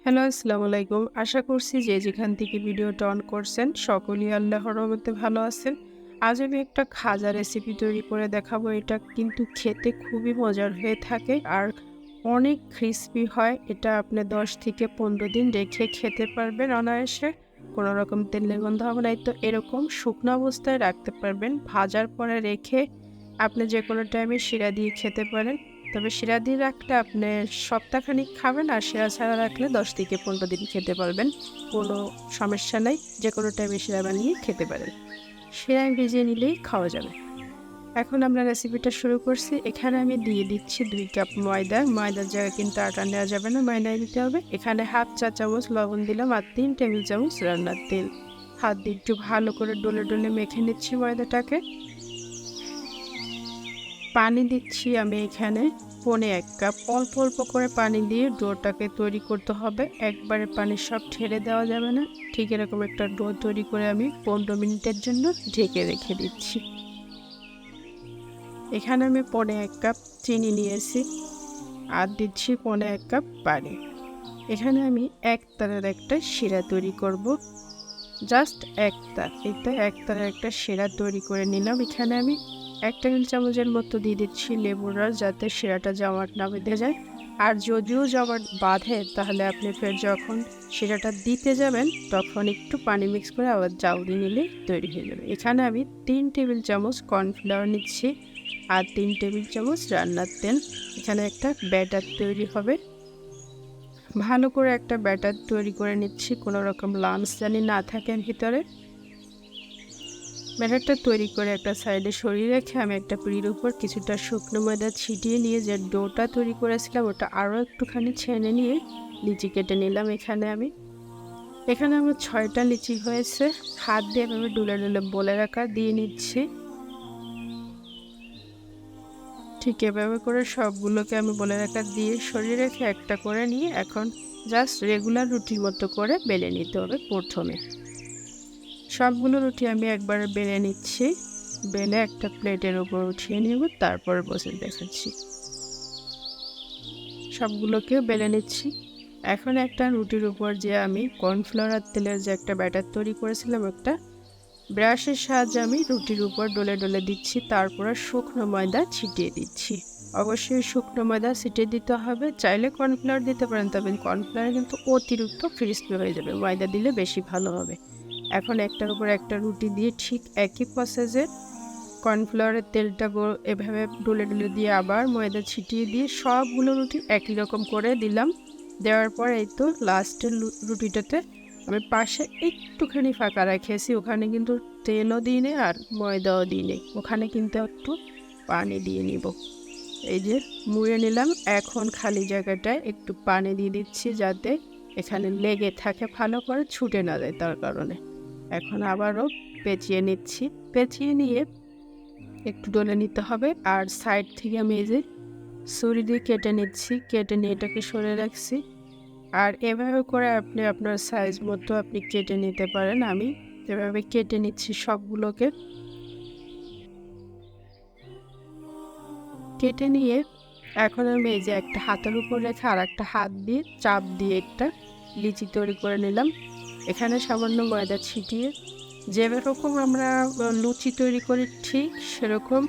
Hello, আসসালামু আলাইকুম। আশা করছি যে যেখান থেকে ভিডিওটা অন করছেন সকলেই আল্লাহর রহমতে ভালো আছেন। আজ আমি একটা খাজা রেসিপি তৈরি করে দেখাবো। এটা কিন্তু খেতে খুবই মজার হয়ে থাকে আর অনেক ক্রিসপি হয়। এটা আপনি ১০ থেকে ১৫ দিন রেখে খেতে পারবেন অনায়াসে। কোনো রকম তেলের গন্ধ হবে না। তো এরকম শুকনো অবস্থায় রাখতে পারবেন। ভাজার পরে রেখে আপনি যেকোনো টাইমে শিরা দিয়ে খেতে পারেন। তবে শিরা দিয়ে রাখলে আপনি সপ্তাহখানেক খাবেন আর শিরা ছাড়া রাখলে ১০ থেকে ১৫ দিন খেতে পারবেন। কোনো সমস্যা নাই। যেকোনো টাইমে শিরা বানিয়ে খেতে পারেন। শিরায় ভিজিয়ে নিলেই খাওয়া যাবে। এখন আমরা রেসিপিটা শুরু করছি। এখানে আমি দিয়ে দিচ্ছি ২ কাপ ময়দা। ময়দার জায়গায় কিন্তু আটা নেওয়া যাবে না, ময়দাই দিতে হবে। এখানে ১/২ চা চামচ লবণ দিলাম আর ৩ টেবিল চামচ রান্নার তেল। হাত দিয়ে একটু ভালো করে ডলে ডলে মেখে নিচ্ছি ময়দাটাকে। পানি দিচ্ছি আমি এখানে ১.৫ কাপ। অল্প অল্প করে পানি দিয়ে ডোটাকে তৈরি করতে হবে। একবারে পানি সব ঢেলে দেওয়া যাবে না। ঠিক এরকম একটা ডো তৈরি করে আমি ১৫ মিনিটের জন্য ঢেকে রেখে দিচ্ছি। এখানে আমি ১.৫ কাপ চিনি নিয়েছি আর দিচ্ছি ১.৫ কাপ পানি। এখানে আমি একতারের একটা শিরা তৈরি করব। জাস্ট একতার। এটা একতারের একটা শিরা তৈরি করে নিলাম। এখানে আমি ১ টেবিল চামচের মতো দিয়ে দিচ্ছি লেবুর রস, যাতে শিরাটা জমাট না বেঁধে যায়। আর যদিও জমাট বাঁধে তাহলে আপনি ফের যখন শিরাটা দিতে যাবেন তখন একটু পানি মিক্স করে আবার জাল দিয়ে নিলেই তৈরি হয়ে যাবে। এখানে আমি ৩ টেবিল চামচ কর্নফ্লাওয়ার নিচ্ছি আর ৩ টেবিল চামচ রান্নার তেল। এখানে একটা ব্যাটার তৈরি হবে। ভালো করে একটা ব্যাটার তৈরি করে নিচ্ছি, কোনো রকম লাম্পস জানি না থাকে ভিতরে। ব্যাটারটা তৈরি করে একটা সাইডে সরিয়ে রেখে আমি একটা পিঁড়ির উপর কিছুটা শুকনো ময়দা ছিটিয়ে নিয়ে যে ডোটা তৈরি করেছিলাম ওটা আরও একটুখানি ছেনে নিয়ে লিচি কেটে নিলাম। এখানে আমার ৬টা লিচি হয়েছে। হাত দিয়ে আমি ডুলে ডুলে বলে রাখা দিয়ে নিচ্ছি। ঠিক এভাবে করে সবগুলোকে আমি বলে রাখা দিয়ে সরিয়ে রেখে একটা করে নিয়ে এখন জাস্ট রেগুলার রুটির মতো করে বেলে নিতে হবে। প্রথমে সবগুলো রুটি আমি একবারে বেলে নিচ্ছি। বেলে একটা প্লেটের উপর উঠিয়ে নেব, তারপর বসে দেখাচ্ছি। সবগুলোকেও বেলে নিচ্ছি। এখন একটা রুটির উপর যে আমি কর্নফ্লাওয়ার আর তেলের যে একটা ব্যাটার তৈরি করেছিলাম একটা ব্রাশের সাহায্যে আমি রুটির উপর ডলে ডলে দিচ্ছি, তারপরে শুকনো ময়দা ছিটিয়ে দিচ্ছি। অবশ্যই শুকনো ময়দা ছিটিয়ে দিতে হবে। চাইলে কর্নফ্লাওয়ার দিতে পারেন, তবে কর্নফ্লাওয়ার কিন্তু অতিরিক্ত ক্রিস্পি হয়ে যাবে, ময়দা দিলে বেশি ভালো হবে। এখন একটার উপর একটা রুটি দিয়ে ঠিক একই প্রসেসে কর্নফ্লাওয়ারের তেলটা এভাবে ডলে ডলে দিয়ে আবার ময়দা ছিটিয়ে দিয়ে সবগুলো রুটি একই রকম করে দিলাম। দেওয়ার পর এই তো লাস্টের রুটিটাতে আমি পাশে একটুখানি ফাঁকা রেখেছি, ওখানে কিন্তু তেলও দিই নি আর ময়দাও দিই নি, ওখানে কিন্তু একটু পানি দিয়ে নিব। এই যে মুড়ে নিলাম। এখন খালি জায়গাটায় একটু পানি দিয়ে দিচ্ছি যাতে এখানে লেগে থাকে, ভালো করে ছুটে না যায় তার কারণে। এখন আবারও পেঁচিয়ে নিচ্ছি। পেঁচিয়ে নিয়ে একটু ডলে নিতে হবে। আর সাইড থেকে আমি এই যে ছুরি দিয়ে কেটে নিচ্ছি, কেটে নিয়ে এটাকে সরে রাখছি। আর এভাবে করে আপনি আপনার সাইজ মতো আপনি কেটে নিতে পারেন। আমি এভাবে কেটে নিচ্ছি সবগুলোকে। কেটে নিয়ে এখন আমি এই যে একটা হাতের উপর রেখে আর একটা হাত দিয়ে চাপ দিয়ে একটা লিচি তৈরি করে নিলাম। এখানে সামান্য ময়দা ছিটিয়ে যেরকম আমরা লুচি তৈরি করি ঠিক সেরকম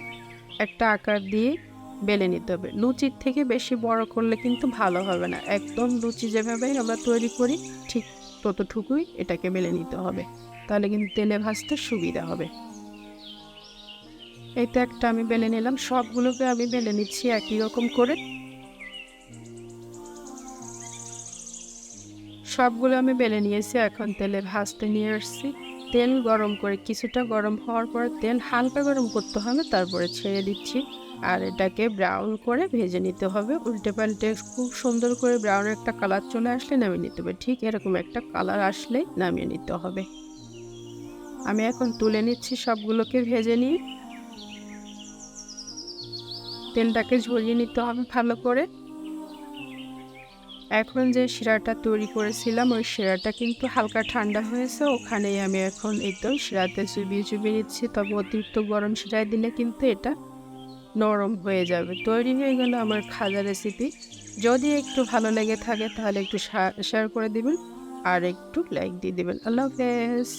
একটা আকার দিয়ে বেলে নিতে হবে। লুচির থেকে বেশি বড় করলে কিন্তু ভালো হবে না। একদম লুচি যেভাবে আমরা তৈরি করি ঠিক ততটুকুই এটাকে বেলে নিতে হবে, তাহলে কিন্তু তেলে ভাজতে সুবিধা হবে। এইটা একটা আমি বেলে নিলাম। সবগুলোকে আমি বেলে নিচ্ছি একই রকম করে। সবগুলো আমি বেলে নিয়েছি। এখন তেলে ভাজতে নিয়ে আসছি। তেল গরম করে কিছুটা গরম হওয়ার পর তেল হালকা গরম করতে হবে, তারপরে ছেড়ে দিচ্ছি। আর এটাকে ব্রাউন করে ভেজে নিতে হবে। উল্টে পাল্টে খুব সুন্দর করে ব্রাউন একটা কালার চলে আসলে নামিয়ে নিতে হবে। ঠিক এরকম একটা কালার আসলেই নামিয়ে নিতে হবে। আমি এখন তুলে নিচ্ছি সবগুলোকে ভেজে নিয়ে। তেলটাকে ঝরিয়ে নিতে হবে ভালো করে। এখন যে শিরাটা তৈরি করেছিলাম ওই শিরাটা কিন্তু হালকা ঠান্ডা হয়েছে, ওখানেই আমি এখন এই তো শিরাতে চুবিয়ে চুবিয়ে নিচ্ছি। তবে অতিরিক্ত গরম শিরায় দিলে কিন্তু এটা নরম হয়ে যাবে। তৈরি হয়ে গেল আমার খাজা রেসিপি। যদি একটু ভালো লেগে থাকে তাহলে একটু শেয়ার করে দিবেন আর একটু লাইক দিয়ে দিবেন। আল্লাহ হাফেজ।